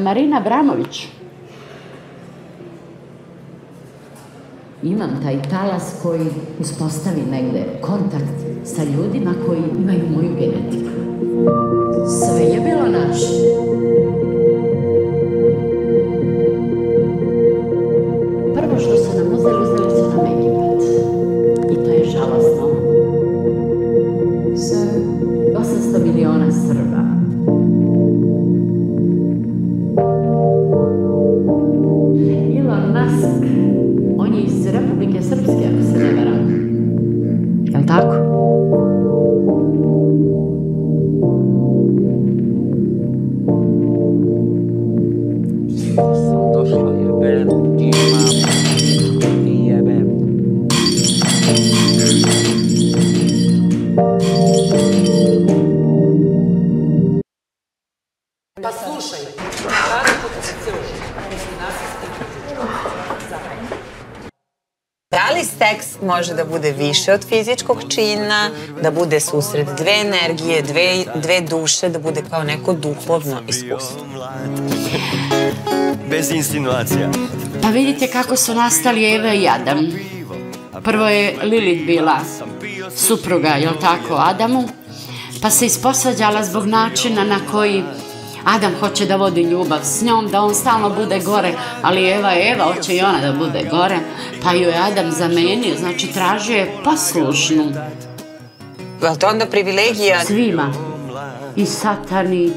Marina Abramović. Imam taj talas koji uspostavi negde kontakt sa ljudima koji imaju moju genetiku. Sve je bilo naše. Prvo što su nam uzeli su nam Egipat. I to je žalosno. Sa 800 miliona Srba. Elon Musk, on je iz Republike Srpske, ako se ne varam. Je li tako? Sam došla, jebem, ti imam, i jebem. Pa slušaj, kada potencijal Da li seks može da bude više od fizičkog čina, da bude susret dve energije, dve duše, da bude kao neko duhovno iskustvo? Bez insinuacija. Pa vidite kako su nastali Eva i Adam. Prvo je Lilith bila supruga, jel tako, Adamu, pa se isposvađala zbog načina na koji Adam hoće da vodi ljubav s njom, da on stalno bude gore, ali Eva hoće i ona da bude gore, pa ju je Adam zamenio, znači tražio je poslušnu. Je li to onda privilegija? Svima, i satani,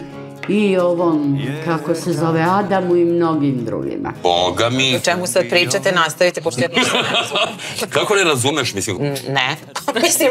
i ovom, kako se zove, Adamu i mnogim drugima. Boga mi... O čemu sad pričate, nastavite, pošto ja ništa ne razumem. Kako ne razumeš, mislim? Ne, mislim...